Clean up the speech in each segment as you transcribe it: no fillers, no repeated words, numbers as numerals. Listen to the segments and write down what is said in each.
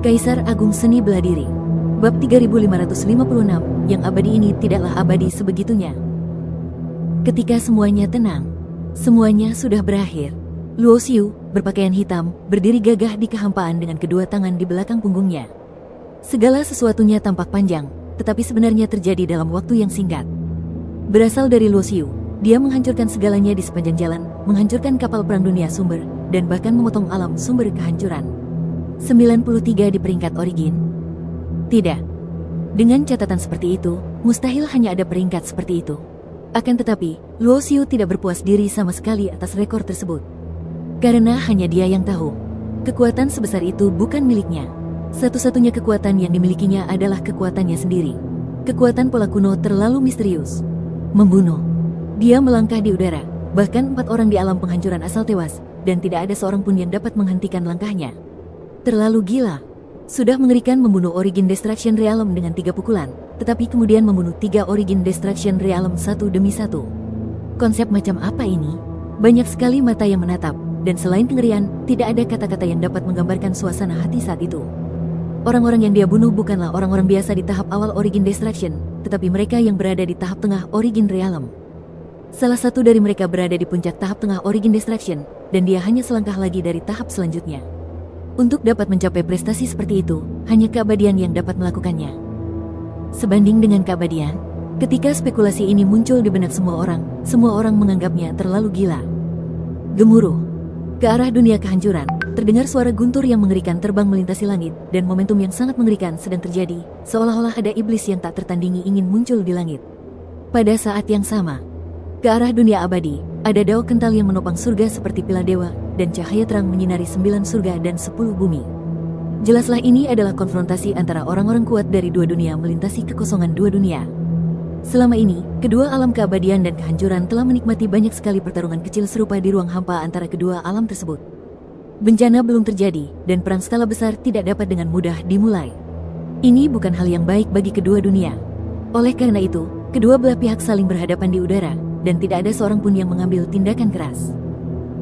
Kaisar Agung Seni Bela Diri. Bab 3556, yang abadi ini tidaklah abadi sebegitunya. Ketika semuanya tenang, semuanya sudah berakhir. Luo Xiu, berpakaian hitam, berdiri gagah di kehampaan dengan kedua tangan di belakang punggungnya. Segala sesuatunya tampak panjang, tetapi sebenarnya terjadi dalam waktu yang singkat. Berasal dari Luo Xiu, dia menghancurkan segalanya di sepanjang jalan, menghancurkan kapal perang dunia sumber, dan bahkan memotong alam sumber kehancuran. 93 di peringkat origin. Tidak. Dengan catatan seperti itu, mustahil hanya ada peringkat seperti itu. Akan tetapi, Luo Xiu tidak berpuas diri sama sekali atas rekor tersebut. Karena hanya dia yang tahu, kekuatan sebesar itu bukan miliknya. Satu-satunya kekuatan yang dimilikinya adalah kekuatannya sendiri. Kekuatan pola kuno terlalu misterius. Membunuh. Dia melangkah di udara, bahkan 4 orang di alam penghancuran asal tewas, dan tidak ada seorang pun yang dapat menghentikan langkahnya. Terlalu gila. Sudah mengerikan membunuh Origin Destruction Realm dengan 3 pukulan, tetapi kemudian membunuh 3 Origin Destruction Realm satu demi satu. Konsep macam apa ini? Banyak sekali mata yang menatap, dan selain kengerian, tidak ada kata-kata yang dapat menggambarkan suasana hati saat itu. Orang-orang yang dia bunuh bukanlah orang-orang biasa di tahap awal Origin Destruction, tetapi mereka yang berada di tahap tengah Origin Realm. Salah satu dari mereka berada di puncak tahap tengah Origin Destruction, dan dia hanya selangkah lagi dari tahap selanjutnya. Untuk dapat mencapai prestasi seperti itu, hanya keabadian yang dapat melakukannya. Sebanding dengan keabadian, ketika spekulasi ini muncul di benak semua orang menganggapnya terlalu gila. Gemuruh. Ke arah dunia kehancuran, terdengar suara guntur yang mengerikan terbang melintasi langit, dan momentum yang sangat mengerikan sedang terjadi, seolah-olah ada iblis yang tak tertandingi ingin muncul di langit. Pada saat yang sama, ke arah dunia abadi, ada dao kental yang menopang surga seperti pilar dewa, dan cahaya terang menyinari 9 surga dan 10 bumi. Jelaslah ini adalah konfrontasi antara orang-orang kuat dari 2 dunia melintasi kekosongan 2 dunia. Selama ini, kedua alam keabadian dan kehancuran telah menikmati banyak sekali pertarungan kecil serupa di ruang hampa antara kedua alam tersebut. Bencana belum terjadi, dan perang skala besar tidak dapat dengan mudah dimulai. Ini bukan hal yang baik bagi kedua dunia. Oleh karena itu, kedua belah pihak saling berhadapan di udara, dan tidak ada seorang pun yang mengambil tindakan keras.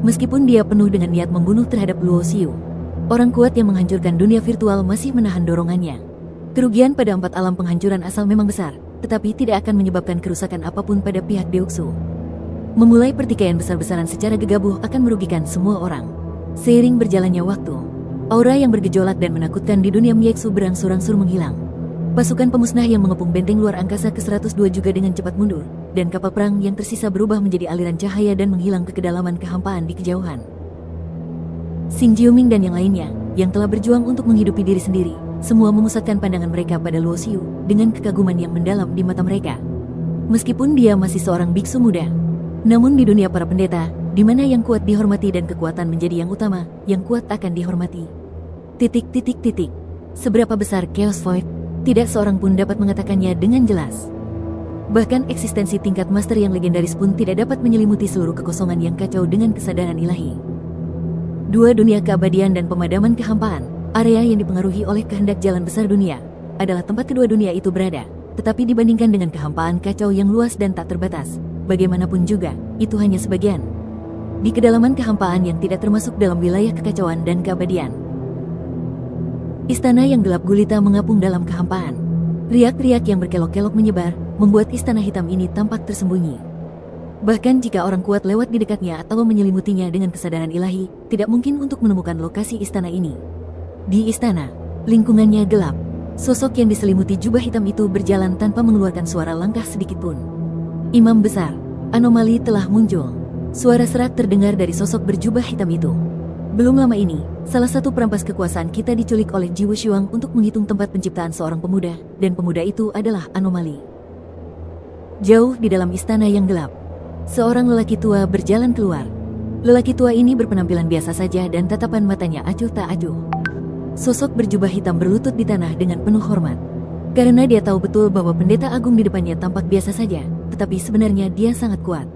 Meskipun dia penuh dengan niat membunuh terhadap Luo Xiu, orang kuat yang menghancurkan dunia virtual masih menahan dorongannya. Kerugian pada 4 alam penghancuran asal memang besar, tetapi tidak akan menyebabkan kerusakan apapun pada pihak Deoxu. Memulai pertikaian besar-besaran secara gegabah akan merugikan semua orang. Seiring berjalannya waktu, aura yang bergejolak dan menakutkan di dunia Mieksu berangsur-angsur menghilang. Pasukan pemusnah yang mengepung benteng luar angkasa ke-102 juga dengan cepat mundur, dan kapal perang yang tersisa berubah menjadi aliran cahaya dan menghilang ke kedalaman kehampaan di kejauhan. Xing Jiuming dan yang lainnya, yang telah berjuang untuk menghidupi diri sendiri, semua memusatkan pandangan mereka pada Luo Xiu dengan kekaguman yang mendalam di mata mereka. Meskipun dia masih seorang biksu muda, namun di dunia para pendeta, di mana yang kuat dihormati dan kekuatan menjadi yang utama, yang kuat akan dihormati. Seberapa besar Chaos Void? Tidak seorang pun dapat mengatakannya dengan jelas. Bahkan eksistensi tingkat master yang legendaris pun tidak dapat menyelimuti seluruh kekosongan yang kacau dengan kesadaran ilahi. 2 dunia keabadian dan pemadaman kehampaan, area yang dipengaruhi oleh kehendak jalan besar dunia, adalah tempat kedua dunia itu berada. Tetapi dibandingkan dengan kehampaan kacau yang luas dan tak terbatas, bagaimanapun juga, itu hanya sebagian. Di kedalaman kehampaan yang tidak termasuk dalam wilayah kekacauan dan keabadian. Istana yang gelap gulita mengapung dalam kehampaan. Riak-riak yang berkelok-kelok menyebar, membuat istana hitam ini tampak tersembunyi. Bahkan jika orang kuat lewat di dekatnya atau menyelimutinya dengan kesadaran ilahi, tidak mungkin untuk menemukan lokasi istana ini. Di istana, lingkungannya gelap. Sosok yang diselimuti jubah hitam itu berjalan tanpa mengeluarkan suara langkah sedikit pun. Imam besar, anomali telah muncul. Suara serak terdengar dari sosok berjubah hitam itu. Belum lama ini, salah satu perampas kekuasaan kita diculik oleh Ji Wushuang untuk menghitung tempat penciptaan seorang pemuda, dan pemuda itu adalah anomali. Jauh di dalam istana yang gelap, seorang lelaki tua berjalan keluar. Lelaki tua ini berpenampilan biasa saja dan tatapan matanya acuh tak acuh. Sosok berjubah hitam berlutut di tanah dengan penuh hormat. Karena dia tahu betul bahwa pendeta agung di depannya tampak biasa saja, tetapi sebenarnya dia sangat kuat.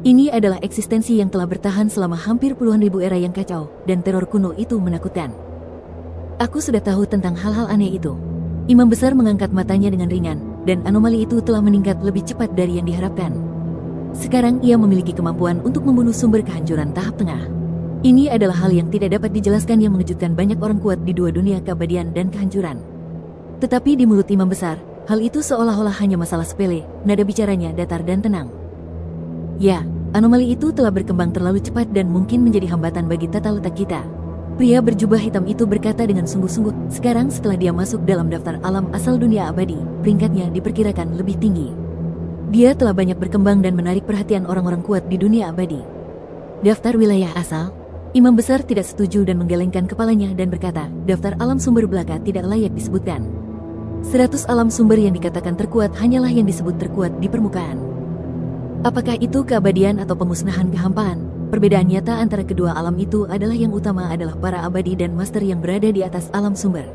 Ini adalah eksistensi yang telah bertahan selama hampir puluhan ribu era yang kacau, dan teror kuno itu menakutkan. Aku sudah tahu tentang hal-hal aneh itu. Imam besar mengangkat matanya dengan ringan, dan anomali itu telah meningkat lebih cepat dari yang diharapkan. Sekarang ia memiliki kemampuan untuk membunuh sumber kehancuran tahap tengah. Ini adalah hal yang tidak dapat dijelaskan yang mengejutkan banyak orang kuat di dua dunia keabadian dan kehancuran. Tetapi di mulut imam besar, hal itu seolah-olah hanya masalah sepele, nada bicaranya datar dan tenang. Ya, anomali itu telah berkembang terlalu cepat dan mungkin menjadi hambatan bagi tata letak kita. Pria berjubah hitam itu berkata dengan sungguh-sungguh, sekarang setelah dia masuk dalam daftar alam asal dunia abadi, peringkatnya diperkirakan lebih tinggi. Dia telah banyak berkembang dan menarik perhatian orang-orang kuat di dunia abadi. Daftar wilayah asal? Imam besar tidak setuju dan menggelengkan kepalanya dan berkata, daftar alam sumber belaka tidak layak disebutkan. 100 alam sumber yang dikatakan terkuat hanyalah yang disebut terkuat di permukaan. Apakah itu keabadian atau pemusnahan kehampaan? Perbedaan nyata antara kedua alam itu adalah yang utama adalah para abadi dan master yang berada di atas alam sumber.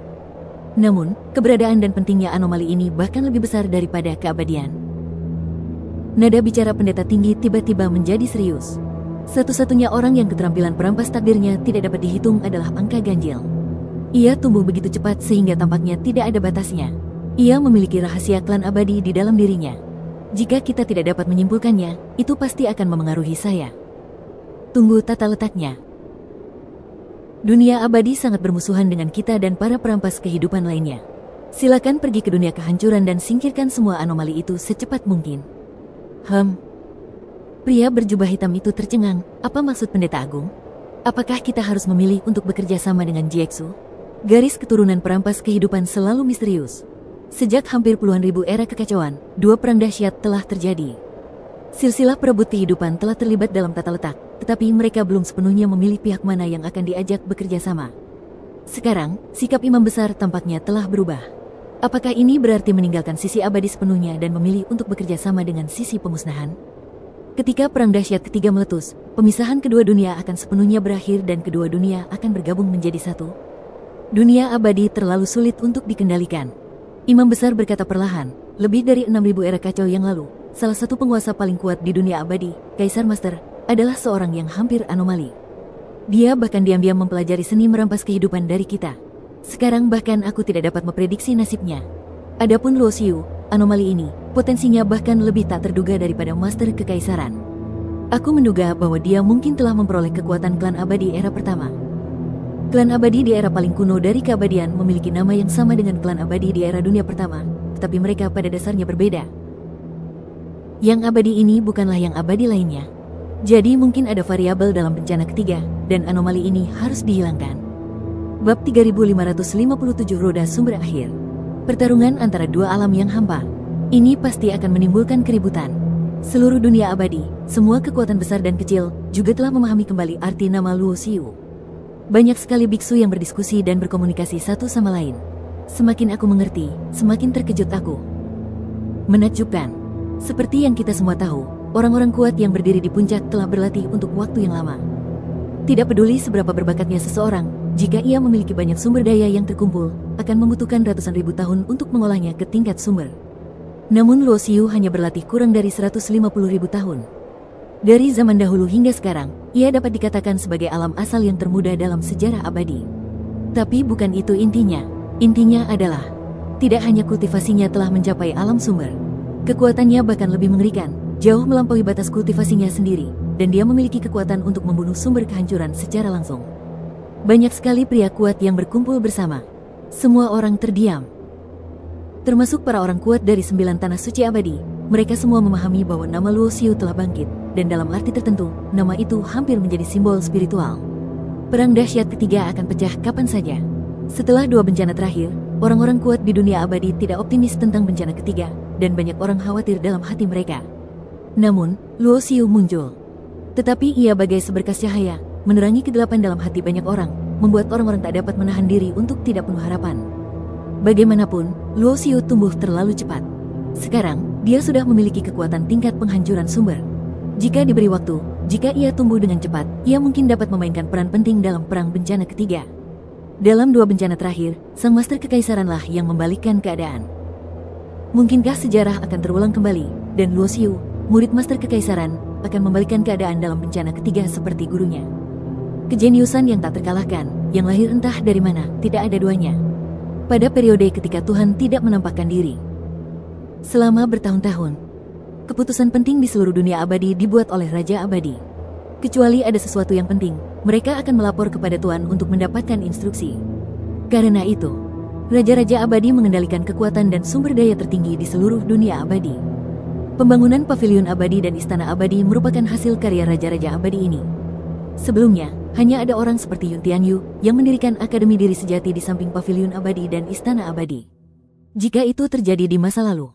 Namun, keberadaan dan pentingnya anomali ini bahkan lebih besar daripada keabadian. Nada bicara pendeta tinggi tiba-tiba menjadi serius. Satu-satunya orang yang keterampilan perampas takdirnya tidak dapat dihitung adalah angka ganjil. Ia tumbuh begitu cepat sehingga tampaknya tidak ada batasnya. Ia memiliki rahasia klan abadi di dalam dirinya. Jika kita tidak dapat menyimpulkannya, itu pasti akan memengaruhi saya. Tunggu tata letaknya. Dunia abadi sangat bermusuhan dengan kita dan para perampas kehidupan lainnya. Silakan pergi ke dunia kehancuran dan singkirkan semua anomali itu secepat mungkin. Pria berjubah hitam itu tercengang. Apa maksud pendeta agung? Apakah kita harus memilih untuk bekerja sama dengan Jiexu? Garis keturunan perampas kehidupan selalu misterius. Sejak hampir puluhan ribu era kekacauan, dua perang dahsyat telah terjadi. Silsilah perebut kehidupan telah terlibat dalam tata letak, tetapi mereka belum sepenuhnya memilih pihak mana yang akan diajak bekerja sama. Sekarang, sikap imam besar tampaknya telah berubah. Apakah ini berarti meninggalkan sisi abadi sepenuhnya dan memilih untuk bekerja sama dengan sisi pemusnahan? Ketika perang dahsyat ketiga meletus, pemisahan kedua dunia akan sepenuhnya berakhir dan kedua dunia akan bergabung menjadi satu. Dunia abadi terlalu sulit untuk dikendalikan. Imam besar berkata perlahan, lebih dari 6.000 era kacau yang lalu, salah satu penguasa paling kuat di dunia abadi, Kaisar Master, adalah seorang yang hampir anomali. Dia bahkan diam-diam mempelajari seni merampas kehidupan dari kita. Sekarang bahkan aku tidak dapat memprediksi nasibnya. Adapun Luo Xiu, anomali ini, potensinya bahkan lebih tak terduga daripada Master Kekaisaran. Aku menduga bahwa dia mungkin telah memperoleh kekuatan klan abadi era pertama. Klan abadi di era paling kuno dari keabadian memiliki nama yang sama dengan klan abadi di era dunia pertama, tetapi mereka pada dasarnya berbeda. Yang abadi ini bukanlah yang abadi lainnya. Jadi mungkin ada variabel dalam bencana ketiga, dan anomali ini harus dihilangkan. Bab 3557 Roda Sumber Akhir. Pertarungan antara dua alam yang hampa. Ini pasti akan menimbulkan keributan. Seluruh dunia abadi, semua kekuatan besar dan kecil, juga telah memahami kembali arti nama Luo Xiu. Banyak sekali biksu yang berdiskusi dan berkomunikasi satu sama lain. Semakin aku mengerti, semakin terkejut aku. Menakjubkan. Seperti yang kita semua tahu, orang-orang kuat yang berdiri di puncak telah berlatih untuk waktu yang lama. Tidak peduli seberapa berbakatnya seseorang, jika ia memiliki banyak sumber daya yang terkumpul, akan membutuhkan ratusan ribu tahun untuk mengolahnya ke tingkat sumber. Namun Luo Xiu hanya berlatih kurang dari 150.000 tahun. Dari zaman dahulu hingga sekarang, ia dapat dikatakan sebagai alam asal yang termuda dalam sejarah abadi. Tapi bukan itu intinya. Intinya adalah, tidak hanya kultivasinya telah mencapai alam sumber. Kekuatannya bahkan lebih mengerikan, jauh melampaui batas kultivasinya sendiri, dan dia memiliki kekuatan untuk membunuh sumber kehancuran secara langsung. Banyak sekali pria kuat yang berkumpul bersama. Semua orang terdiam. Termasuk para orang kuat dari 9 tanah suci abadi, mereka semua memahami bahwa nama Luo Xiu telah bangkit, dan dalam arti tertentu, nama itu hampir menjadi simbol spiritual. Perang dahsyat ketiga akan pecah kapan saja. Setelah dua bencana terakhir, orang-orang kuat di dunia abadi tidak optimis tentang bencana ketiga, dan banyak orang khawatir dalam hati mereka. Namun, Luo Xiu muncul. Tetapi ia bagai seberkas cahaya, menerangi kegelapan dalam hati banyak orang, membuat orang-orang tak dapat menahan diri untuk tidak penuh harapan. Bagaimanapun, Luo Xiu tumbuh terlalu cepat. Sekarang, dia sudah memiliki kekuatan tingkat penghancuran sumber. Jika diberi waktu, jika ia tumbuh dengan cepat, ia mungkin dapat memainkan peran penting dalam perang bencana ketiga. Dalam dua bencana terakhir, Sang Master Kekaisaranlah yang membalikkan keadaan. Mungkinkah sejarah akan terulang kembali, dan Luo Xiu, murid Master Kekaisaran, akan membalikkan keadaan dalam bencana ketiga seperti gurunya. Kejeniusan yang tak terkalahkan, yang lahir entah dari mana, tidak ada duanya. Pada periode ketika Tuhan tidak menampakkan diri. Selama bertahun-tahun, keputusan penting di seluruh dunia abadi dibuat oleh Raja Abadi. Kecuali ada sesuatu yang penting, mereka akan melapor kepada Tuan untuk mendapatkan instruksi. Karena itu, Raja-Raja Abadi mengendalikan kekuatan dan sumber daya tertinggi di seluruh dunia abadi. Pembangunan Paviliun Abadi dan Istana Abadi merupakan hasil karya Raja-Raja Abadi ini. Sebelumnya, hanya ada orang seperti Yun Tianyu yang mendirikan Akademi Diri Sejati di samping Paviliun Abadi dan Istana Abadi. Jika itu terjadi di masa lalu,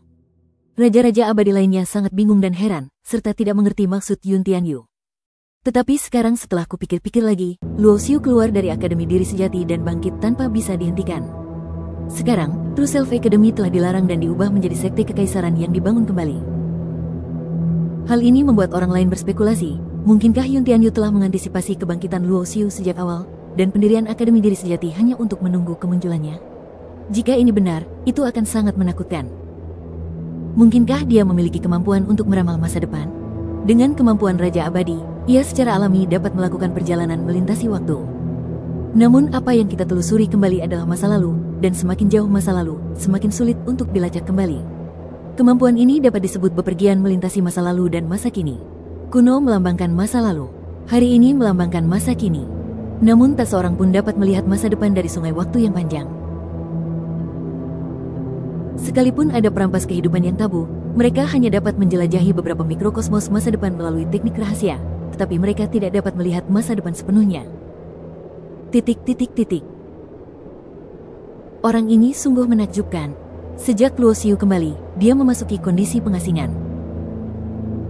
Raja-Raja Abadi lainnya sangat bingung dan heran, serta tidak mengerti maksud Yun Tianyu. Tetapi sekarang setelah kupikir-pikir lagi, Luo Xiu keluar dari Akademi Diri Sejati dan bangkit tanpa bisa dihentikan. Sekarang, True Self Academy telah dilarang dan diubah menjadi sekte kekaisaran yang dibangun kembali. Hal ini membuat orang lain berspekulasi, mungkinkah Yun Tianyu telah mengantisipasi kebangkitan Luo Xiu sejak awal, dan pendirian Akademi Diri Sejati hanya untuk menunggu kemunculannya? Jika ini benar, itu akan sangat menakutkan. Mungkinkah dia memiliki kemampuan untuk meramal masa depan? Dengan kemampuan Raja Abadi, ia secara alami dapat melakukan perjalanan melintasi waktu. Namun apa yang kita telusuri kembali adalah masa lalu, dan semakin jauh masa lalu, semakin sulit untuk dilacak kembali. Kemampuan ini dapat disebut bepergian melintasi masa lalu dan masa kini. Kuno melambangkan masa lalu, hari ini melambangkan masa kini. Namun tak seorang pun dapat melihat masa depan dari sungai waktu yang panjang. Sekalipun ada perampas kehidupan yang tabu, mereka hanya dapat menjelajahi beberapa mikrokosmos masa depan melalui teknik rahasia, tetapi mereka tidak dapat melihat masa depan sepenuhnya. Orang ini sungguh menakjubkan. Sejak Luo Xiu kembali, dia memasuki kondisi pengasingan.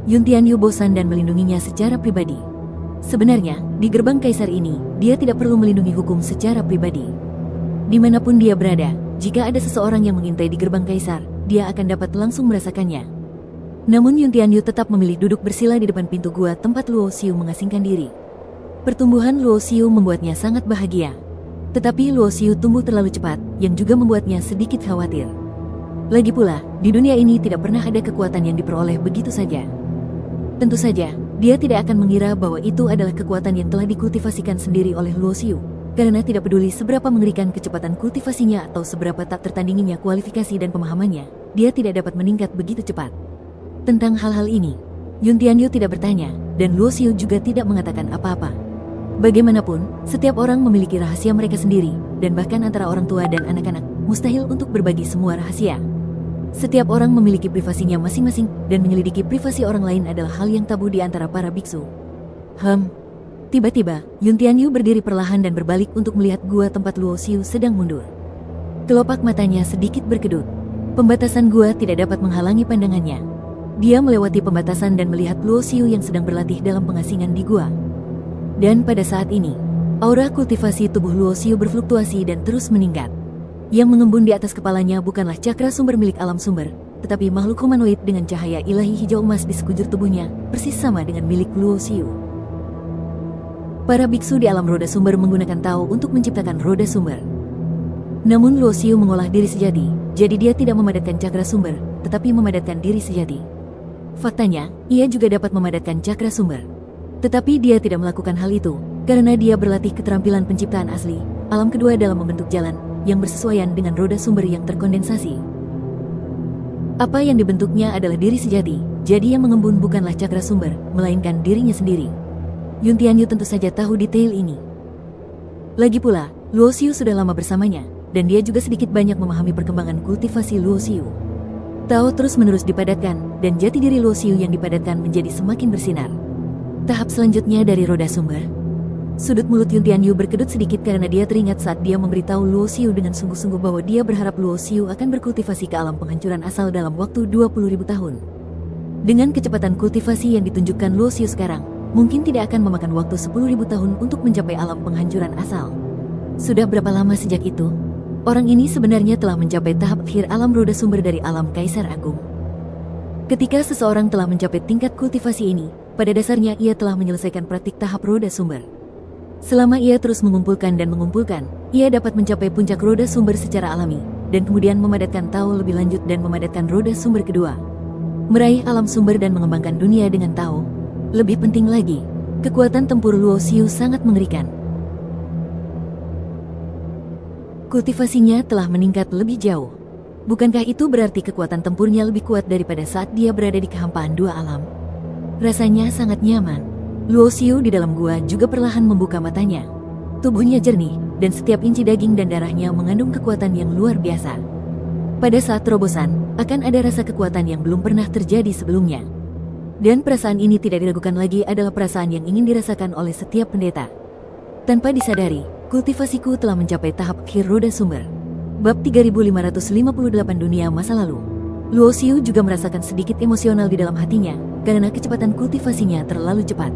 Yun Tianyu bosan dan melindunginya secara pribadi. Sebenarnya, di gerbang kaisar ini, dia tidak perlu melindungi hukum secara pribadi. Dimanapun dia berada, jika ada seseorang yang mengintai di gerbang kaisar, dia akan dapat langsung merasakannya. Namun Yun Tianyu tetap memilih duduk bersila di depan pintu gua tempat Luo Xiu mengasingkan diri. Pertumbuhan Luo Xiu membuatnya sangat bahagia. Tetapi Luo Xiu tumbuh terlalu cepat, yang juga membuatnya sedikit khawatir. Lagi pula, di dunia ini tidak pernah ada kekuatan yang diperoleh begitu saja. Tentu saja, dia tidak akan mengira bahwa itu adalah kekuatan yang telah dikultivasikan sendiri oleh Luo Xiu. Karena tidak peduli seberapa mengerikan kecepatan kultivasinya atau seberapa tak tertandinginya kualifikasi dan pemahamannya, dia tidak dapat meningkat begitu cepat. Tentang hal-hal ini, Yun Tianyu tidak bertanya, dan Luo Xiu juga tidak mengatakan apa-apa. Bagaimanapun, setiap orang memiliki rahasia mereka sendiri, dan bahkan antara orang tua dan anak-anak, mustahil untuk berbagi semua rahasia. Setiap orang memiliki privasinya masing-masing, dan menyelidiki privasi orang lain adalah hal yang tabu di antara para biksu. Tiba-tiba, Yun Tianyu berdiri perlahan dan berbalik untuk melihat gua tempat Luo Xiu sedang mundur. Kelopak matanya sedikit berkedut. Pembatasan gua tidak dapat menghalangi pandangannya. Dia melewati pembatasan dan melihat Luo Xiu yang sedang berlatih dalam pengasingan di gua. Dan pada saat ini, aura kultivasi tubuh Luo Xiu berfluktuasi dan terus meningkat. Yang mengembun di atas kepalanya bukanlah cakra sumber milik alam sumber, tetapi makhluk humanoid dengan cahaya ilahi hijau emas di sekujur tubuhnya, persis sama dengan milik Luo Xiu. Para biksu di alam roda sumber menggunakan Tao untuk menciptakan roda sumber. Namun Luo Xiu mengolah diri sejati, jadi dia tidak memadatkan cakra sumber, tetapi memadatkan diri sejati. Faktanya, ia juga dapat memadatkan cakra sumber. Tetapi dia tidak melakukan hal itu, karena dia berlatih keterampilan penciptaan asli, alam kedua dalam membentuk jalan, yang bersesuaian dengan roda sumber yang terkondensasi. Apa yang dibentuknya adalah diri sejati, jadi yang mengembun bukanlah cakra sumber, melainkan dirinya sendiri. Yun Tianyu tentu saja tahu detail ini. Lagi pula, Luo Xiu sudah lama bersamanya, dan dia juga sedikit banyak memahami perkembangan kultivasi Luo Xiu. Tao terus-menerus dipadatkan, dan jati diri Luo Xiu yang dipadatkan menjadi semakin bersinar. Tahap selanjutnya dari roda sumber. Sudut mulut Yun Tianyu berkedut sedikit karena dia teringat saat dia memberitahu Luo Xiu dengan sungguh-sungguh bahwa dia berharap Luo Xiu akan berkultivasi ke alam penghancuran asal dalam waktu 20.000 tahun. Dengan kecepatan kultivasi yang ditunjukkan Luo Xiu sekarang, mungkin tidak akan memakan waktu 10.000 tahun untuk mencapai alam penghancuran asal. Sudah berapa lama sejak itu? Orang ini sebenarnya telah mencapai tahap akhir alam roda sumber dari alam Kaisar Agung. Ketika seseorang telah mencapai tingkat kultivasi ini, pada dasarnya ia telah menyelesaikan praktik tahap roda sumber. Selama ia terus mengumpulkan dan mengumpulkan, ia dapat mencapai puncak roda sumber secara alami, dan kemudian memadatkan Tao lebih lanjut dan memadatkan roda sumber kedua. Meraih alam sumber dan mengembangkan dunia dengan Tao. Lebih penting lagi, kekuatan tempur Luo Xiu sangat mengerikan. Kultivasinya telah meningkat lebih jauh. Bukankah itu berarti kekuatan tempurnya lebih kuat daripada saat dia berada di kehampaan dua alam? Rasanya sangat nyaman. Luo Xiu di dalam gua juga perlahan membuka matanya. Tubuhnya jernih, dan setiap inci daging dan darahnya mengandung kekuatan yang luar biasa. Pada saat terobosan, akan ada rasa kekuatan yang belum pernah terjadi sebelumnya. Dan perasaan ini tidak diragukan lagi adalah perasaan yang ingin dirasakan oleh setiap pendeta. Tanpa disadari, kultivasiku telah mencapai tahap akhir roda sumber. Bab 3558 Dunia Masa Lalu. Luo Xiu juga merasakan sedikit emosional di dalam hatinya, karena kecepatan kultivasinya terlalu cepat.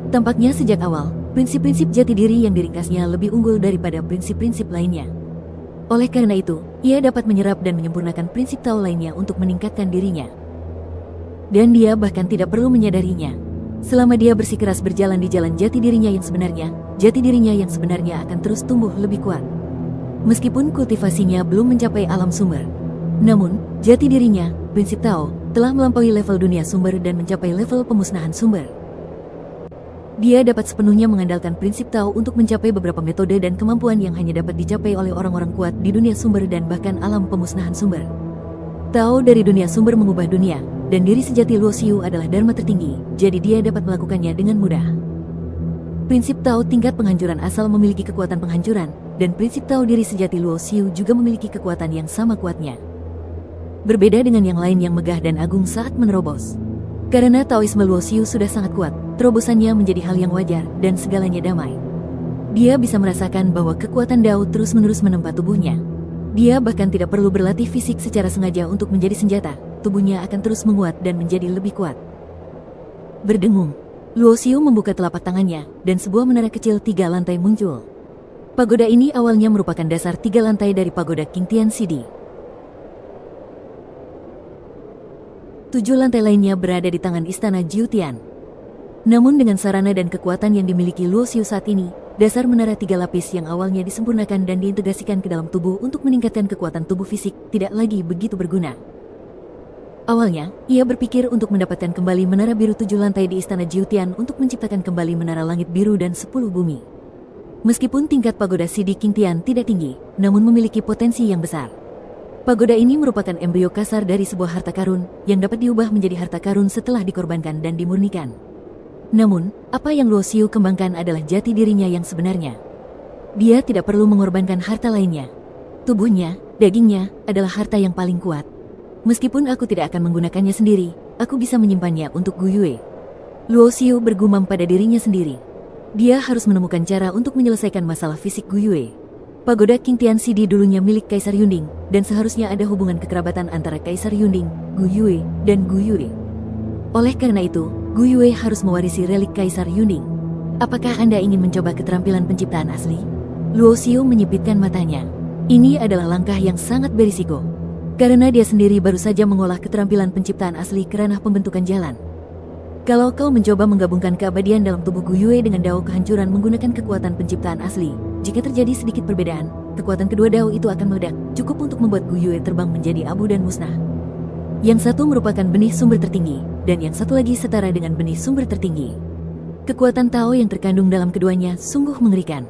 Tampaknya sejak awal, prinsip-prinsip jati diri yang diringkasnya lebih unggul daripada prinsip-prinsip lainnya. Oleh karena itu, ia dapat menyerap dan menyempurnakan prinsip Tao lainnya untuk meningkatkan dirinya. Dan dia bahkan tidak perlu menyadarinya. Selama dia bersikeras berjalan di jalan jati dirinya yang sebenarnya, jati dirinya yang sebenarnya akan terus tumbuh lebih kuat. Meskipun kultivasinya belum mencapai alam sumber, namun, jati dirinya, prinsip Tao, telah melampaui level dunia sumber dan mencapai level pemusnahan sumber. Dia dapat sepenuhnya mengandalkan prinsip Tao untuk mencapai beberapa metode dan kemampuan yang hanya dapat dicapai oleh orang-orang kuat di dunia sumber dan bahkan alam pemusnahan sumber. Tao dari dunia sumber mengubah dunia, dan diri sejati Luo Xiu adalah dharma tertinggi, jadi dia dapat melakukannya dengan mudah. Prinsip Tao tingkat penghancuran asal memiliki kekuatan penghancuran, dan prinsip Tao diri sejati Luo Xiu juga memiliki kekuatan yang sama kuatnya. Berbeda dengan yang lain yang megah dan agung saat menerobos. Karena Taoisme Luo Xiu sudah sangat kuat, terobosannya menjadi hal yang wajar dan segalanya damai. Dia bisa merasakan bahwa kekuatan Dao terus-menerus menempa tubuhnya. Dia bahkan tidak perlu berlatih fisik secara sengaja untuk menjadi senjata, tubuhnya akan terus menguat dan menjadi lebih kuat. Berdengung, Luo Xiu membuka telapak tangannya, dan sebuah menara kecil 3 lantai muncul. Pagoda ini awalnya merupakan dasar 3 lantai dari pagoda King Tian Sidi. 7 lantai lainnya berada di tangan istana Jiutian. Namun dengan sarana dan kekuatan yang dimiliki Luo Xiu saat ini, dasar menara 3 lapis yang awalnya disempurnakan dan diintegrasikan ke dalam tubuh untuk meningkatkan kekuatan tubuh fisik tidak lagi begitu berguna. Awalnya, ia berpikir untuk mendapatkan kembali menara biru 7 lantai di istana Jiutian untuk menciptakan kembali menara langit biru dan 10 bumi. Meskipun tingkat pagoda Sidi King Tian tidak tinggi, namun memiliki potensi yang besar. Pagoda ini merupakan embrio kasar dari sebuah harta karun yang dapat diubah menjadi harta karun setelah dikorbankan dan dimurnikan. Namun, apa yang Luo Xiu kembangkan adalah jati dirinya yang sebenarnya. Dia tidak perlu mengorbankan harta lainnya. Tubuhnya, dagingnya, adalah harta yang paling kuat. Meskipun aku tidak akan menggunakannya sendiri, aku bisa menyimpannya untuk Gu Yue. Luo Xiu bergumam pada dirinya sendiri. Dia harus menemukan cara untuk menyelesaikan masalah fisik Gu Yue. Pagoda King Tian Sidi dulunya milik Kaisar Yunding, dan seharusnya ada hubungan kekerabatan antara Kaisar Yunding, Gu Yue, dan Gu Yue. Oleh karena itu, Gu Yue harus mewarisi relik Kaisar Yunding. Apakah Anda ingin mencoba keterampilan penciptaan asli? Luo Xiu menyipitkan matanya. Ini adalah langkah yang sangat berisiko. Karena dia sendiri baru saja mengolah keterampilan penciptaan asli ke ranah pembentukan jalan. Kalau kau mencoba menggabungkan keabadian dalam tubuh Gu Yue dengan Dao kehancuran menggunakan kekuatan penciptaan asli, jika terjadi sedikit perbedaan, kekuatan kedua Dao itu akan meledak, cukup untuk membuat Gu Yue terbang menjadi abu dan musnah. Yang satu merupakan benih sumber tertinggi, dan yang satu lagi setara dengan benih sumber tertinggi. Kekuatan Tao yang terkandung dalam keduanya sungguh mengerikan.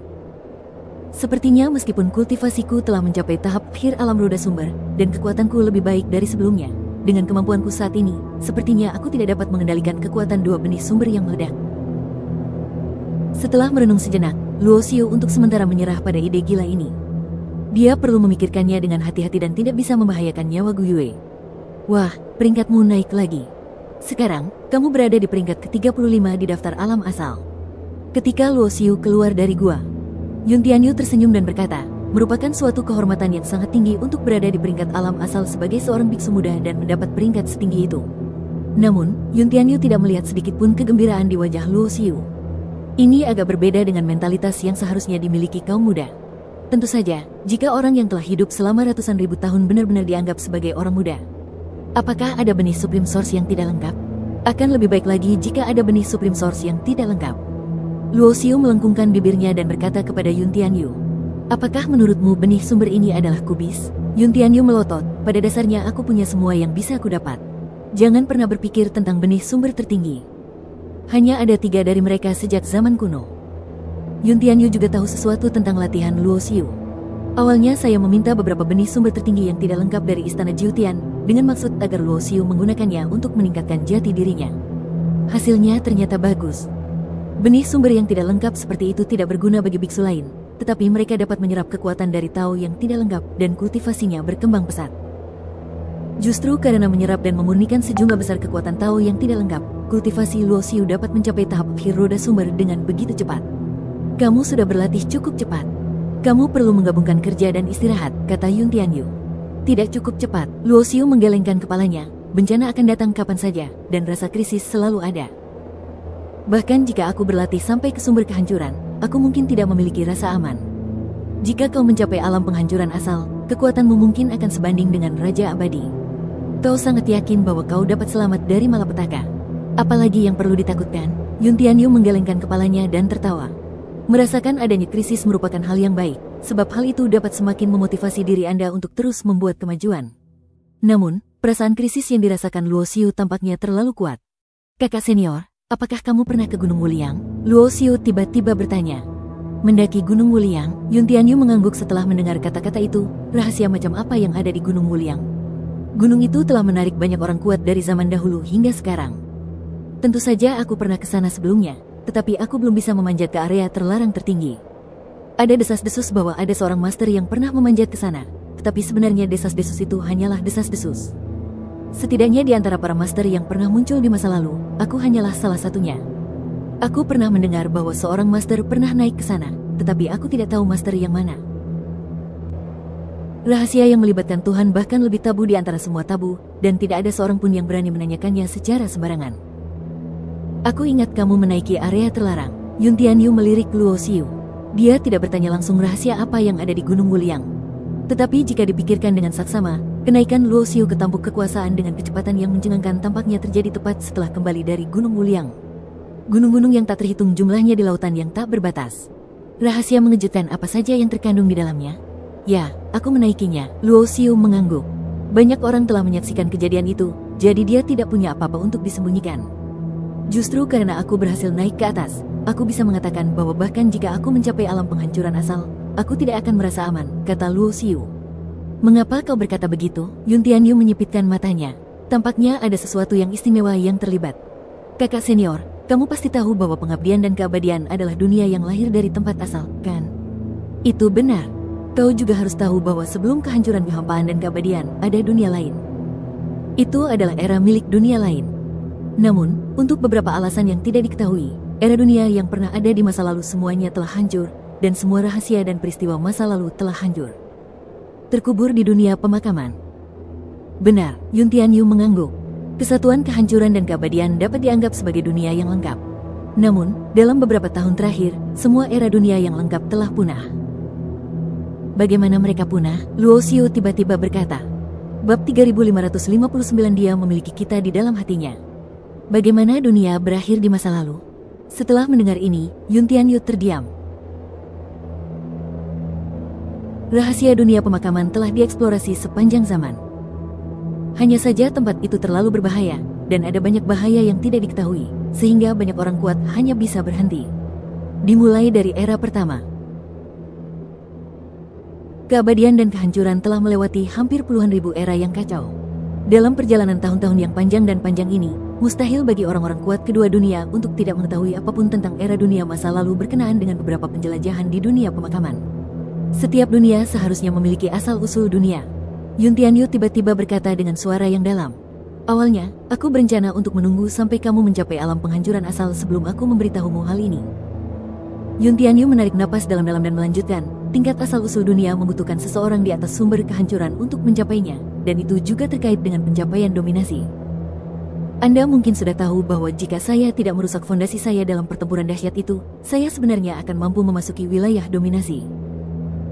Sepertinya meskipun kultivasiku telah mencapai tahap akhir alam roda sumber, dan kekuatanku lebih baik dari sebelumnya, dengan kemampuanku saat ini, sepertinya aku tidak dapat mengendalikan kekuatan 2 benih sumber yang meledak. Setelah merenung sejenak, Luo Xiu untuk sementara menyerah pada ide gila ini. Dia perlu memikirkannya dengan hati-hati dan tidak bisa membahayakan nyawa Gu Yue. Wah, peringkatmu naik lagi. Sekarang, kamu berada di peringkat ke-35 di daftar alam asal. Ketika Luo Xiu keluar dari gua, Yun Tianyu tersenyum dan berkata, merupakan suatu kehormatan yang sangat tinggi untuk berada di peringkat alam asal sebagai seorang biksu muda dan mendapat peringkat setinggi itu. Namun, Yun Tianyu tidak melihat sedikit pun kegembiraan di wajah Luo Xiu. Ini agak berbeda dengan mentalitas yang seharusnya dimiliki kaum muda. Tentu saja, jika orang yang telah hidup selama ratusan ribu tahun benar-benar dianggap sebagai orang muda. Apakah ada benih Supreme Source yang tidak lengkap? Akan lebih baik lagi jika ada benih Supreme Source yang tidak lengkap. Luo Xiu melengkungkan bibirnya dan berkata kepada Yun Tianyu, apakah menurutmu benih sumber ini adalah kubis? Yun Tianyu melotot, pada dasarnya aku punya semua yang bisa aku dapat. Jangan pernah berpikir tentang benih sumber tertinggi. Hanya ada 3 dari mereka sejak zaman kuno. Yun Tianyu juga tahu sesuatu tentang latihan Luo Xiu. Awalnya saya meminta beberapa benih sumber tertinggi yang tidak lengkap dari istana Jiutian, dengan maksud agar Luo Xiu menggunakannya untuk meningkatkan jati dirinya. Hasilnya ternyata bagus. Benih sumber yang tidak lengkap seperti itu tidak berguna bagi biksu lain, tetapi mereka dapat menyerap kekuatan dari Tao yang tidak lengkap dan kultivasinya berkembang pesat. Justru karena menyerap dan memurnikan sejumlah besar kekuatan Tao yang tidak lengkap, kultivasi Luo Xiu dapat mencapai tahap akhir roda sumber dengan begitu cepat. Kamu sudah berlatih cukup cepat. Kamu perlu menggabungkan kerja dan istirahat, kata Yun Tianyu. Tidak cukup cepat, Luo Xiu menggelengkan kepalanya. Bencana akan datang kapan saja, dan rasa krisis selalu ada. Bahkan jika aku berlatih sampai ke sumber kehancuran, aku mungkin tidak memiliki rasa aman. Jika kau mencapai alam penghancuran asal, kekuatanmu mungkin akan sebanding dengan Raja Abadi. Kau sangat yakin bahwa kau dapat selamat dari malapetaka. Apalagi yang perlu ditakutkan? Yun Tianyu menggelengkan kepalanya dan tertawa. Merasakan adanya krisis merupakan hal yang baik, sebab hal itu dapat semakin memotivasi diri Anda untuk terus membuat kemajuan. Namun, perasaan krisis yang dirasakan Luo Xiu tampaknya terlalu kuat. Kakak senior, apakah kamu pernah ke Gunung Wuliang? Luo Xiu tiba-tiba bertanya. Mendaki Gunung Wuliang, Yun Tianyu mengangguk setelah mendengar kata-kata itu. Rahasia macam apa yang ada di Gunung Wuliang? Gunung itu telah menarik banyak orang kuat dari zaman dahulu hingga sekarang. Tentu saja aku pernah ke sana sebelumnya, tetapi aku belum bisa memanjat ke area terlarang tertinggi. Ada desas-desus bahwa ada seorang master yang pernah memanjat ke sana, tetapi sebenarnya desas-desus itu hanyalah desas-desus. Setidaknya di antara para master yang pernah muncul di masa lalu, aku hanyalah salah satunya. Aku pernah mendengar bahwa seorang master pernah naik ke sana, tetapi aku tidak tahu master yang mana. Rahasia yang melibatkan Tuhan bahkan lebih tabu di antara semua tabu, dan tidak ada seorang pun yang berani menanyakannya secara sembarangan. Aku ingat kamu menaiki area terlarang. Yun Tianyu melirik Luo Xiu. Dia tidak bertanya langsung rahasia apa yang ada di Gunung Wuliang. Tetapi jika dipikirkan dengan saksama, kenaikan Luo Xiu ke tampuk kekuasaan dengan kecepatan yang mencengangkan tampaknya terjadi tepat setelah kembali dari Gunung Wuliang. Gunung-gunung yang tak terhitung jumlahnya di lautan yang tak berbatas. Rahasia mengejutkan apa saja yang terkandung di dalamnya? Ya, aku menaikinya. Luo Xiu mengangguk. Banyak orang telah menyaksikan kejadian itu, jadi dia tidak punya apa-apa untuk disembunyikan. Justru karena aku berhasil naik ke atas, aku bisa mengatakan bahwa bahkan jika aku mencapai alam penghancuran asal, aku tidak akan merasa aman, kata Luo Xiu. Mengapa kau berkata begitu? Yun Tianyu menyipitkan matanya. Tampaknya ada sesuatu yang istimewa yang terlibat. Kakak senior, kamu pasti tahu bahwa pengabdian dan keabadian adalah dunia yang lahir dari tempat asal, kan? Itu benar. Kau juga harus tahu bahwa sebelum kehancuran kehampaan dan keabadian, ada dunia lain. Itu adalah era milik dunia lain. Namun, untuk beberapa alasan yang tidak diketahui, era dunia yang pernah ada di masa lalu semuanya telah hancur, dan semua rahasia dan peristiwa masa lalu telah hancur. Terkubur di dunia pemakaman. Benar, Yun Tianyu mengangguk. Kesatuan kehancuran dan keabadian dapat dianggap sebagai dunia yang lengkap. Namun, dalam beberapa tahun terakhir, semua era dunia yang lengkap telah punah. Bagaimana mereka punah? Luo Xiu tiba-tiba berkata. Bab 3559 dia memiliki kita di dalam hatinya. Bagaimana dunia berakhir di masa lalu? Setelah mendengar ini, Yun Tianyu terdiam. Rahasia dunia pemakaman telah dieksplorasi sepanjang zaman. Hanya saja tempat itu terlalu berbahaya, dan ada banyak bahaya yang tidak diketahui, sehingga banyak orang kuat hanya bisa berhenti. Dimulai dari era pertama. Keabadian dan kehancuran telah melewati hampir puluhan ribu era yang kacau. Dalam perjalanan tahun-tahun yang panjang dan panjang ini, mustahil bagi orang-orang kuat kedua dunia untuk tidak mengetahui apapun tentang era dunia masa lalu berkenaan dengan beberapa penjelajahan di dunia pemakaman. Setiap dunia seharusnya memiliki asal-usul dunia. Yun Tianyu tiba-tiba berkata dengan suara yang dalam. Awalnya, aku berencana untuk menunggu sampai kamu mencapai alam penghancuran asal sebelum aku memberitahumu hal ini. Yun Tianyu menarik napas dalam-dalam dan melanjutkan, tingkat asal-usul dunia membutuhkan seseorang di atas sumber kehancuran untuk mencapainya, dan itu juga terkait dengan pencapaian dominasi. Anda mungkin sudah tahu bahwa jika saya tidak merusak fondasi saya dalam pertempuran dahsyat itu, saya sebenarnya akan mampu memasuki wilayah dominasi.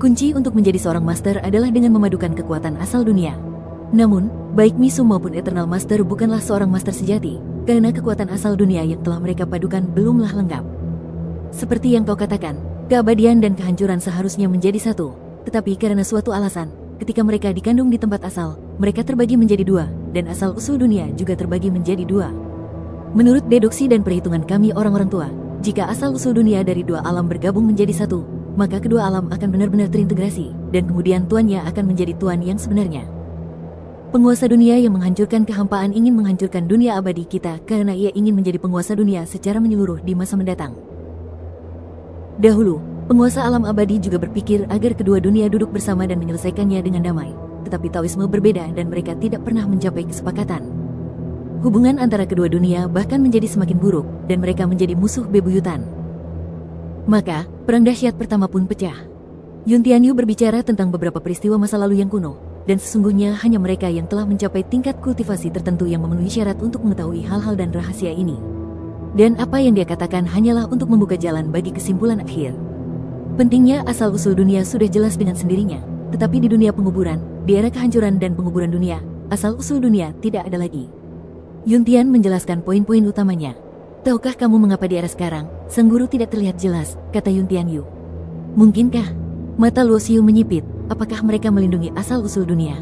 Kunci untuk menjadi seorang master adalah dengan memadukan kekuatan asal dunia. Namun, baik Misu maupun Eternal Master bukanlah seorang master sejati, karena kekuatan asal dunia yang telah mereka padukan belumlah lengkap. Seperti yang kau katakan, keabadian dan kehancuran seharusnya menjadi satu, tetapi karena suatu alasan, ketika mereka dikandung di tempat asal, mereka terbagi menjadi dua, dan asal-usul dunia juga terbagi menjadi dua. Menurut deduksi dan perhitungan kami orang-orang tua, jika asal-usul dunia dari dua alam bergabung menjadi satu, maka kedua alam akan benar-benar terintegrasi, dan kemudian tuannya akan menjadi tuan yang sebenarnya. Penguasa dunia yang menghancurkan kehampaan ingin menghancurkan dunia abadi kita karena ia ingin menjadi penguasa dunia secara menyeluruh di masa mendatang. Dahulu, penguasa alam abadi juga berpikir agar kedua dunia duduk bersama dan menyelesaikannya dengan damai. Tetapi Taoisme berbeda dan mereka tidak pernah mencapai kesepakatan. Hubungan antara kedua dunia bahkan menjadi semakin buruk dan mereka menjadi musuh bebuyutan. Maka, perang dahsyat pertama pun pecah. Yun Tianyu berbicara tentang beberapa peristiwa masa lalu yang kuno, dan sesungguhnya hanya mereka yang telah mencapai tingkat kultivasi tertentu yang memenuhi syarat untuk mengetahui hal-hal dan rahasia ini. Dan apa yang dia katakan hanyalah untuk membuka jalan bagi kesimpulan akhir. Pentingnya asal-usul dunia sudah jelas dengan sendirinya, tetapi di dunia penguburan, di era kehancuran dan penguburan dunia, asal-usul dunia tidak ada lagi. Yun Tian menjelaskan poin-poin utamanya. Tahukah kamu mengapa di era sekarang, sang guru tidak terlihat jelas, kata Yun Tianyu. Mungkinkah? Mata Luo Xiu menyipit, apakah mereka melindungi asal-usul dunia?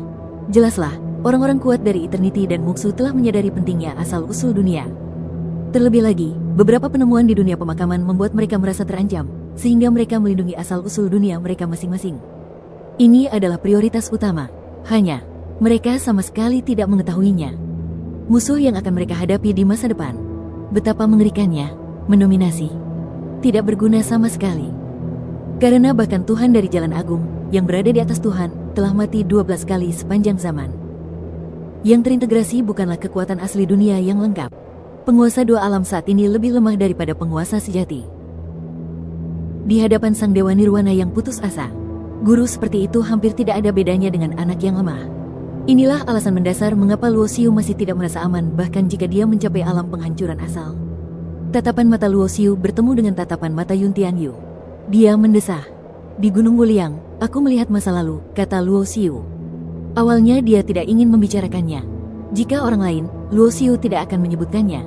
Jelaslah, orang-orang kuat dari Eternity dan Muxu telah menyadari pentingnya asal-usul dunia. Terlebih lagi, beberapa penemuan di dunia pemakaman membuat mereka merasa terancam, sehingga mereka melindungi asal-usul dunia mereka masing-masing. Ini adalah prioritas utama, hanya mereka sama sekali tidak mengetahuinya. Musuh yang akan mereka hadapi di masa depan. Betapa mengerikannya, mendominasi. Tidak berguna sama sekali. Karena bahkan Tuhan dari Jalan Agung, yang berada di atas Tuhan, telah mati 12 kali sepanjang zaman. Yang terintegrasi bukanlah kekuatan asli dunia yang lengkap. Penguasa dua alam saat ini lebih lemah daripada penguasa sejati. Di hadapan sang Dewa Nirwana yang putus asa, guru seperti itu hampir tidak ada bedanya dengan anak yang lemah. Inilah alasan mendasar mengapa Luo Xiu masih tidak merasa aman bahkan jika dia mencapai alam penghancuran asal. Tatapan mata Luo Xiu bertemu dengan tatapan mata Yun Tianyu. Dia mendesah. Di Gunung Wuliang, aku melihat masa lalu, kata Luo Xiu. Awalnya dia tidak ingin membicarakannya. Jika orang lain, Luo Xiu tidak akan menyebutkannya.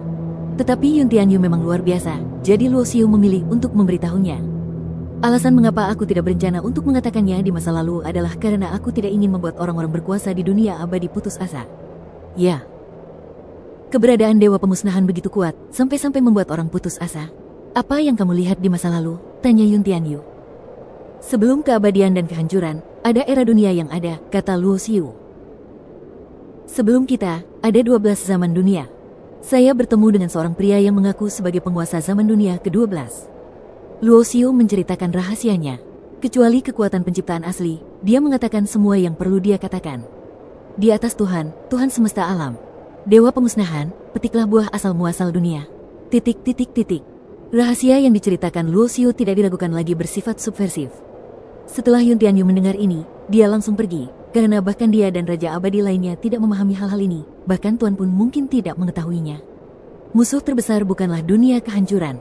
Tetapi Yun Tianyu memang luar biasa, jadi Luo Xiu memilih untuk memberitahunya. Alasan mengapa aku tidak berencana untuk mengatakannya di masa lalu adalah karena aku tidak ingin membuat orang-orang berkuasa di dunia abadi putus asa. Ya. Keberadaan Dewa Pemusnahan begitu kuat, sampai-sampai membuat orang putus asa. Apa yang kamu lihat di masa lalu? Tanya Yun Tianyu. Sebelum keabadian dan kehancuran, ada era dunia yang ada, kata Luo Xiu. Sebelum kita, ada 12 zaman dunia. Saya bertemu dengan seorang pria yang mengaku sebagai penguasa zaman dunia ke-12. Luo Xiu menceritakan rahasianya. Kecuali kekuatan penciptaan asli, dia mengatakan semua yang perlu dia katakan. Di atas Tuhan, Tuhan semesta alam. Dewa Pemusnahan, petiklah buah asal-muasal dunia. ... Rahasia yang diceritakan Luo Xiu tidak diragukan lagi bersifat subversif. Setelah Yun Tianyu mendengar ini, dia langsung pergi, karena bahkan dia dan Raja Abadi lainnya tidak memahami hal-hal ini, bahkan Tuan pun mungkin tidak mengetahuinya. Musuh terbesar bukanlah dunia kehancuran.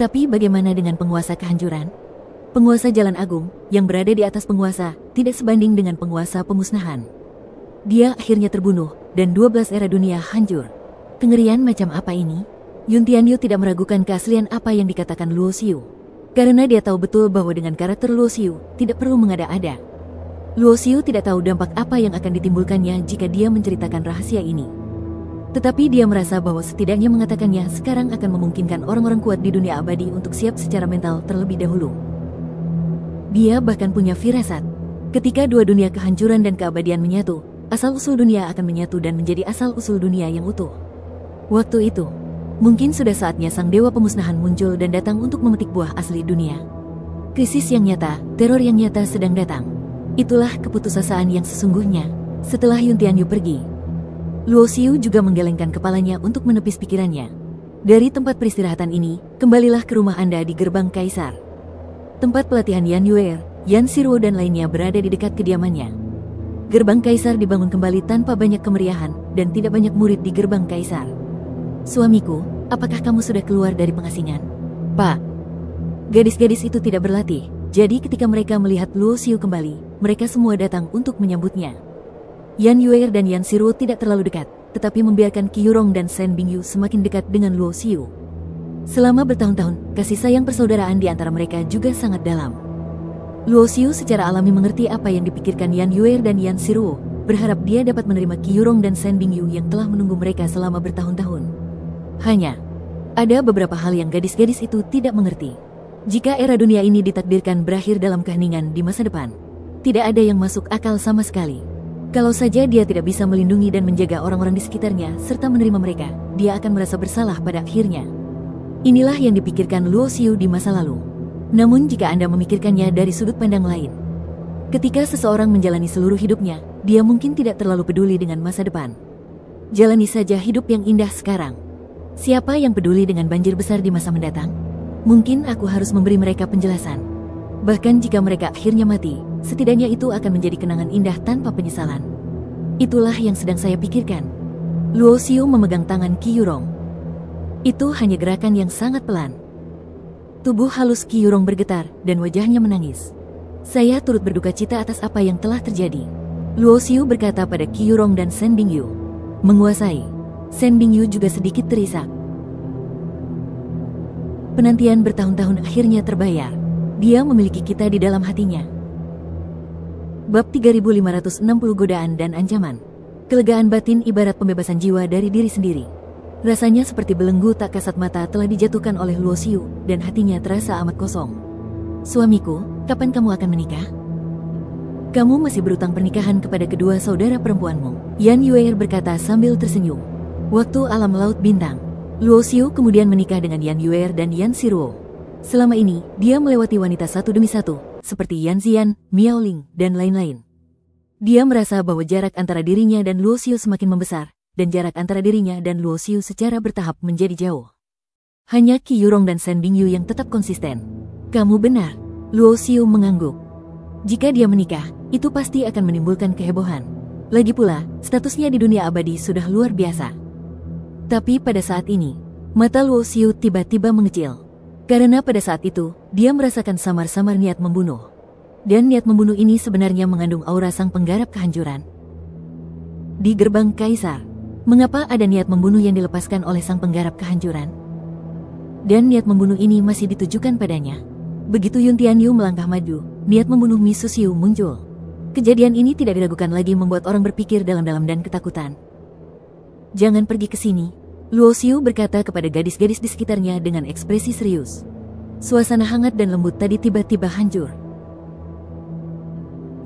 Tapi bagaimana dengan penguasa kehancuran? Penguasa Jalan Agung, yang berada di atas penguasa, tidak sebanding dengan penguasa pemusnahan. Dia akhirnya terbunuh, dan 12 era dunia hancur. Kengerian macam apa ini? Yun Tianyu tidak meragukan keaslian apa yang dikatakan Luo Xiu. Karena dia tahu betul bahwa dengan karakter Luo Xiu, tidak perlu mengada-ada. Luo Xiu tidak tahu dampak apa yang akan ditimbulkannya jika dia menceritakan rahasia ini. Tetapi dia merasa bahwa setidaknya mengatakannya sekarang akan memungkinkan orang-orang kuat di dunia abadi untuk siap secara mental terlebih dahulu. Dia bahkan punya firasat. Ketika dua dunia kehancuran dan keabadian menyatu, asal-usul dunia akan menyatu dan menjadi asal-usul dunia yang utuh. Waktu itu, mungkin sudah saatnya sang Dewa Pemusnahan muncul dan datang untuk memetik buah asli dunia. Krisis yang nyata, teror yang nyata sedang datang. Itulah keputusasaan yang sesungguhnya. Setelah Yun Tianyu pergi, Luo Xiu juga menggelengkan kepalanya untuk menepis pikirannya. Dari tempat peristirahatan ini, kembalilah ke rumah Anda di Gerbang Kaisar. Tempat pelatihan Yan Yuer, Yan Siruo dan lainnya berada di dekat kediamannya. Gerbang Kaisar dibangun kembali tanpa banyak kemeriahan, dan tidak banyak murid di Gerbang Kaisar. Suamiku, apakah kamu sudah keluar dari pengasingan? Pak. Gadis-gadis itu tidak berlatih, jadi ketika mereka melihat Luo Xiu kembali, mereka semua datang untuk menyambutnya. Yan Yuer dan Yan Siruo tidak terlalu dekat, tetapi membiarkan Qi Yurong dan Shen Bingyu semakin dekat dengan Luo Xiu. Selama bertahun-tahun, kasih sayang persaudaraan di antara mereka juga sangat dalam. Luo Xiu secara alami mengerti apa yang dipikirkan Yan Yuer dan Yan Siruo, berharap dia dapat menerima Qi Yurong dan Shen Bingyu yang telah menunggu mereka selama bertahun-tahun. Hanya, ada beberapa hal yang gadis-gadis itu tidak mengerti. Jika era dunia ini ditakdirkan berakhir dalam keheningan di masa depan, tidak ada yang masuk akal sama sekali. Kalau saja dia tidak bisa melindungi dan menjaga orang-orang di sekitarnya serta menerima mereka, dia akan merasa bersalah pada akhirnya. Inilah yang dipikirkan Luo Xiu di masa lalu. Namun jika Anda memikirkannya dari sudut pandang lain, ketika seseorang menjalani seluruh hidupnya, dia mungkin tidak terlalu peduli dengan masa depan. Jalani saja hidup yang indah sekarang. Siapa yang peduli dengan banjir besar di masa mendatang? Mungkin aku harus memberi mereka penjelasan. Bahkan jika mereka akhirnya mati, setidaknya itu akan menjadi kenangan indah tanpa penyesalan. Itulah yang sedang saya pikirkan. Luo Xiu memegang tangan Qi Yurong. Itu hanya gerakan yang sangat pelan. Tubuh halus Qi Yurong bergetar dan wajahnya menangis. Saya turut berduka cita atas apa yang telah terjadi. Luo Xiu berkata pada Qi Yurong dan Shen Bingyu. Menguasai. Shen Bingyu juga sedikit terisak. Penantian bertahun-tahun akhirnya terbayar. Dia memiliki kita di dalam hatinya. Bab 3560 Godaan dan Ancaman. Kelegaan batin ibarat pembebasan jiwa dari diri sendiri. Rasanya seperti belenggu tak kasat mata telah dijatuhkan oleh Luo Xiu, dan hatinya terasa amat kosong. Suamiku, kapan kamu akan menikah? Kamu masih berutang pernikahan kepada kedua saudara perempuanmu, Yan Yuer berkata sambil tersenyum. Waktu alam laut bintang, Luo Xiu kemudian menikah dengan Yan Yuer dan Yan Siruo. Selama ini, dia melewati wanita satu demi satu, seperti Yan Xian, Miao Ling, dan lain-lain. Dia merasa bahwa jarak antara dirinya dan Luo Xiu semakin membesar, dan jarak antara dirinya dan Luo Xiu secara bertahap menjadi jauh. Hanya Qi Yurong dan Shen Bingyu yang tetap konsisten. Kamu benar, Luo Xiu mengangguk. Jika dia menikah, itu pasti akan menimbulkan kehebohan. Lagi pula, statusnya di dunia abadi sudah luar biasa. Tapi pada saat ini, mata Luo Xiu tiba-tiba mengecil. Karena pada saat itu, dia merasakan samar-samar niat membunuh. Dan niat membunuh ini sebenarnya mengandung aura sang penggarap kehancuran. Di gerbang Kaisar, mengapa ada niat membunuh yang dilepaskan oleh sang penggarap kehancuran? Dan niat membunuh ini masih ditujukan padanya. Begitu Yun Tianyu melangkah maju, niat membunuh Mi Susiu muncul. Kejadian ini tidak diragukan lagi membuat orang berpikir dalam-dalam dan ketakutan. Jangan pergi ke sini, Luo Xiu berkata kepada gadis-gadis di sekitarnya dengan ekspresi serius. Suasana hangat dan lembut tadi tiba-tiba hancur.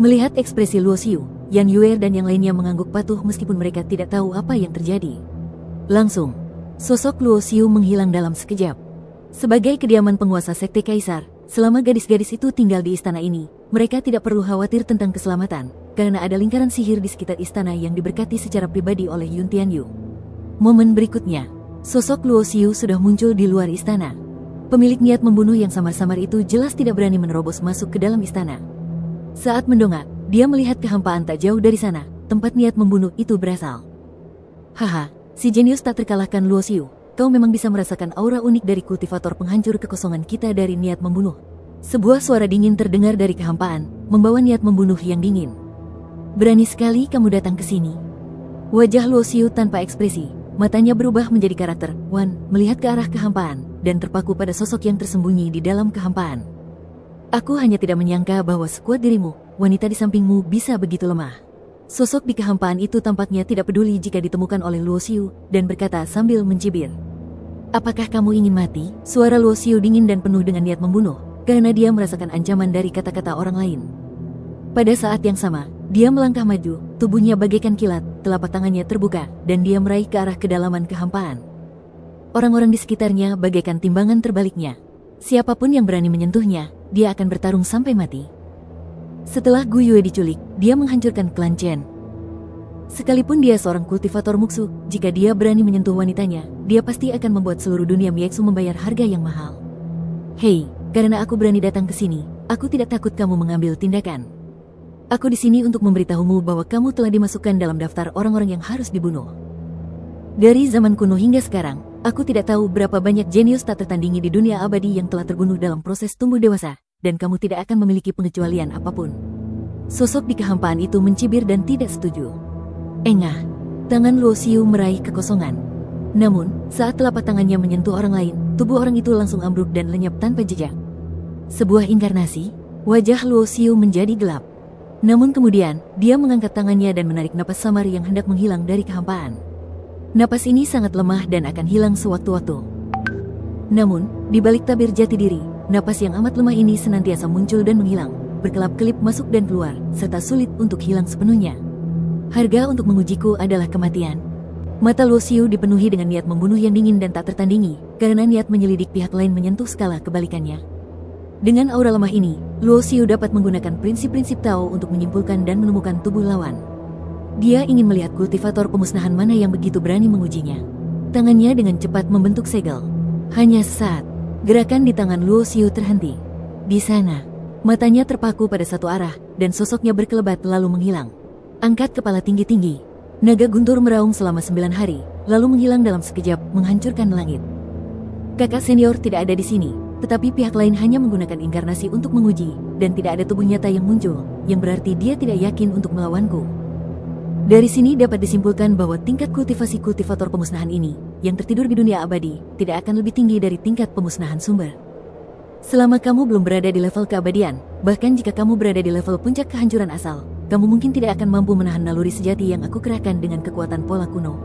Melihat ekspresi Luo Xiu, Yan Yuer dan yang lainnya mengangguk patuh meskipun mereka tidak tahu apa yang terjadi. Langsung, sosok Luo Xiu menghilang dalam sekejap. Sebagai kediaman penguasa sekte Kaisar, selama gadis-gadis itu tinggal di istana ini, mereka tidak perlu khawatir tentang keselamatan, karena ada lingkaran sihir di sekitar istana yang diberkati secara pribadi oleh Yun Tianyu. Momen berikutnya, sosok Luo Xiu sudah muncul di luar istana. Pemilik niat membunuh yang samar-samar itu jelas tidak berani menerobos masuk ke dalam istana. Saat mendongak, dia melihat kehampaan tak jauh dari sana, tempat niat membunuh itu berasal. Haha, si jenius tak terkalahkan Luo Xiu, kau memang bisa merasakan aura unik dari kultivator penghancur kekosongan kita dari niat membunuh. Sebuah suara dingin terdengar dari kehampaan, membawa niat membunuh yang dingin. Berani sekali kamu datang ke sini. Wajah Luo Xiu tanpa ekspresi. Matanya berubah menjadi karakter Wan, melihat ke arah kehampaan, dan terpaku pada sosok yang tersembunyi di dalam kehampaan. Aku hanya tidak menyangka bahwa sekuat dirimu, wanita di sampingmu bisa begitu lemah. Sosok di kehampaan itu tampaknya tidak peduli jika ditemukan oleh Luo Xiu, dan berkata sambil mencibir. Apakah kamu ingin mati? Suara Luo Xiu dingin dan penuh dengan niat membunuh, karena dia merasakan ancaman dari kata-kata orang lain. Pada saat yang sama, dia melangkah maju, tubuhnya bagaikan kilat, telapak tangannya terbuka, dan dia meraih ke arah kedalaman kehampaan. Orang-orang di sekitarnya bagaikan timbangan terbaliknya. Siapapun yang berani menyentuhnya, dia akan bertarung sampai mati. Setelah Gu Yue diculik, dia menghancurkan klan Chen. Sekalipun dia seorang kultivator muksu, jika dia berani menyentuh wanitanya, dia pasti akan membuat seluruh dunia Miexu membayar harga yang mahal. Hei, karena aku berani datang ke sini, aku tidak takut kamu mengambil tindakan. Aku di sini untuk memberitahumu bahwa kamu telah dimasukkan dalam daftar orang-orang yang harus dibunuh. Dari zaman kuno hingga sekarang, aku tidak tahu berapa banyak jenius tak tertandingi di dunia abadi yang telah terbunuh dalam proses tumbuh dewasa, dan kamu tidak akan memiliki pengecualian apapun. Sosok di kehampaan itu mencibir dan tidak setuju. Engah, tangan Luo Xiu meraih kekosongan. Namun, saat telapak tangannya menyentuh orang lain, tubuh orang itu langsung ambruk dan lenyap tanpa jejak. Sebuah inkarnasi, wajah Luo Xiu menjadi gelap. Namun kemudian, dia mengangkat tangannya dan menarik napas samar yang hendak menghilang dari kehampaan. Napas ini sangat lemah dan akan hilang sewaktu-waktu. Namun, di balik tabir jati diri, napas yang amat lemah ini senantiasa muncul dan menghilang, berkelap-kelip masuk dan keluar, serta sulit untuk hilang sepenuhnya. Harga untuk mengujiku adalah kematian. Mata Luo Xiu dipenuhi dengan niat membunuh yang dingin dan tak tertandingi, karena niat menyelidik pihak lain menyentuh skala kebalikannya. Dengan aura lemah ini, Luo Xiu dapat menggunakan prinsip-prinsip Tao untuk menyimpulkan dan menemukan tubuh lawan. Dia ingin melihat kultivator pemusnahan mana yang begitu berani mengujinya. Tangannya dengan cepat membentuk segel. Hanya sesaat, gerakan di tangan Luo Xiu terhenti. Di sana, matanya terpaku pada satu arah, dan sosoknya berkelebat lalu menghilang. Angkat kepala tinggi-tinggi. Naga guntur meraung selama 9 hari, lalu menghilang dalam sekejap, menghancurkan langit. Kakak senior tidak ada di sini, tetapi pihak lain hanya menggunakan inkarnasi untuk menguji, dan tidak ada tubuh nyata yang muncul, yang berarti dia tidak yakin untuk melawanku. Dari sini dapat disimpulkan bahwa tingkat kultivasi kultivator pemusnahan ini, yang tertidur di dunia abadi, tidak akan lebih tinggi dari tingkat pemusnahan sumber. Selama kamu belum berada di level keabadian, bahkan jika kamu berada di level puncak kehancuran asal, kamu mungkin tidak akan mampu menahan naluri sejati yang aku kerahkan dengan kekuatan pola kuno.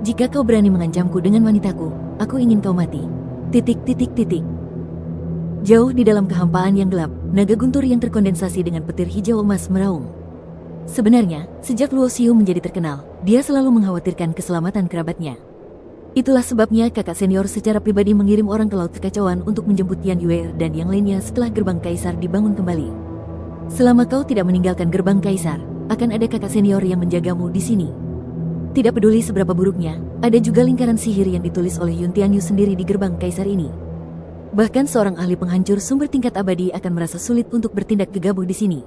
Jika kau berani mengancamku dengan wanitaku, aku ingin kau mati. ... Jauh di dalam kehampaan yang gelap, naga guntur yang terkondensasi dengan petir hijau emas meraung. Sebenarnya, sejak Luo Xiu menjadi terkenal, dia selalu mengkhawatirkan keselamatan kerabatnya. Itulah sebabnya kakak senior secara pribadi mengirim orang ke Laut Kekacauan untuk menjemput Yan Yue dan yang lainnya setelah gerbang kaisar dibangun kembali. Selama kau tidak meninggalkan gerbang kaisar, akan ada kakak senior yang menjagamu di sini. Tidak peduli seberapa buruknya, ada juga lingkaran sihir yang ditulis oleh Yun Tianyu sendiri di gerbang kaisar ini. Bahkan seorang ahli penghancur sumber tingkat abadi akan merasa sulit untuk bertindak gegabah di sini.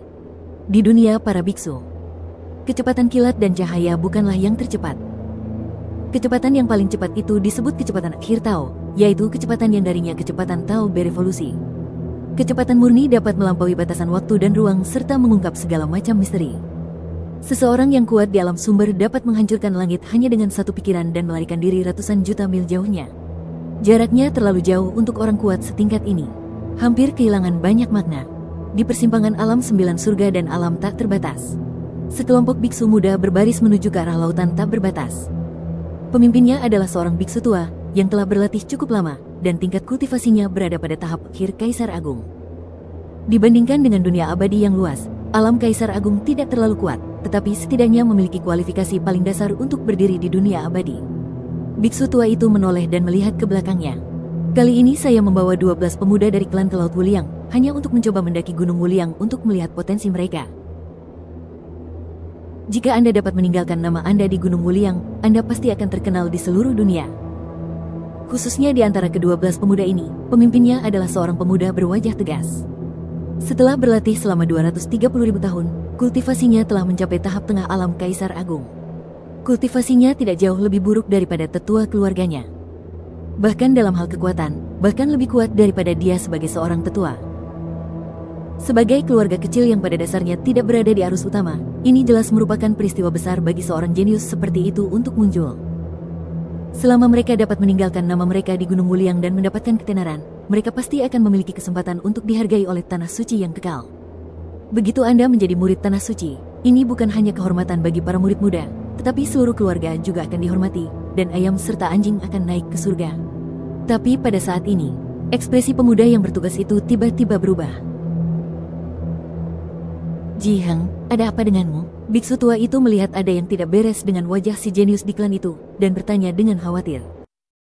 Di dunia para biksu, kecepatan kilat dan cahaya bukanlah yang tercepat. Kecepatan yang paling cepat itu disebut kecepatan akhir Tao, yaitu kecepatan yang darinya kecepatan Tao berevolusi. Kecepatan murni dapat melampaui batasan waktu dan ruang serta mengungkap segala macam misteri. Seseorang yang kuat di alam sumber dapat menghancurkan langit hanya dengan satu pikiran dan melarikan diri ratusan juta mil jauhnya. Jaraknya terlalu jauh untuk orang kuat setingkat ini. Hampir kehilangan banyak makna. Di persimpangan alam 9 surga dan alam tak terbatas, sekelompok biksu muda berbaris menuju ke arah lautan tak berbatas. Pemimpinnya adalah seorang biksu tua yang telah berlatih cukup lama dan tingkat kultivasinya berada pada tahap akhir Kaisar Agung. Dibandingkan dengan dunia abadi yang luas, alam Kaisar Agung tidak terlalu kuat, tetapi setidaknya memiliki kualifikasi paling dasar untuk berdiri di dunia abadi. Biksu tua itu menoleh dan melihat ke belakangnya. Kali ini saya membawa 12 pemuda dari klan ke Laut Wuliang, hanya untuk mencoba mendaki Gunung Wuliang untuk melihat potensi mereka. Jika Anda dapat meninggalkan nama Anda di Gunung Wuliang, Anda pasti akan terkenal di seluruh dunia. Khususnya di antara ke-12 pemuda ini, pemimpinnya adalah seorang pemuda berwajah tegas. Setelah berlatih selama 230.000 tahun, kultivasinya telah mencapai tahap tengah alam Kaisar Agung. Kultivasinya tidak jauh lebih buruk daripada tetua keluarganya. Bahkan dalam hal kekuatan, bahkan lebih kuat daripada dia sebagai seorang tetua. Sebagai keluarga kecil yang pada dasarnya tidak berada di arus utama, ini jelas merupakan peristiwa besar bagi seorang jenius seperti itu untuk muncul. Selama mereka dapat meninggalkan nama mereka di Gunung Wuliang dan mendapatkan ketenaran, mereka pasti akan memiliki kesempatan untuk dihargai oleh Tanah Suci yang kekal. Begitu Anda menjadi murid Tanah Suci, ini bukan hanya kehormatan bagi para murid muda, tetapi seluruh keluarga juga akan dihormati, dan ayam serta anjing akan naik ke surga. Tapi pada saat ini, ekspresi pemuda yang bertugas itu tiba-tiba berubah. Ji Heng, ada apa denganmu? Biksu tua itu melihat ada yang tidak beres dengan wajah si jenius di klan itu, dan bertanya dengan khawatir.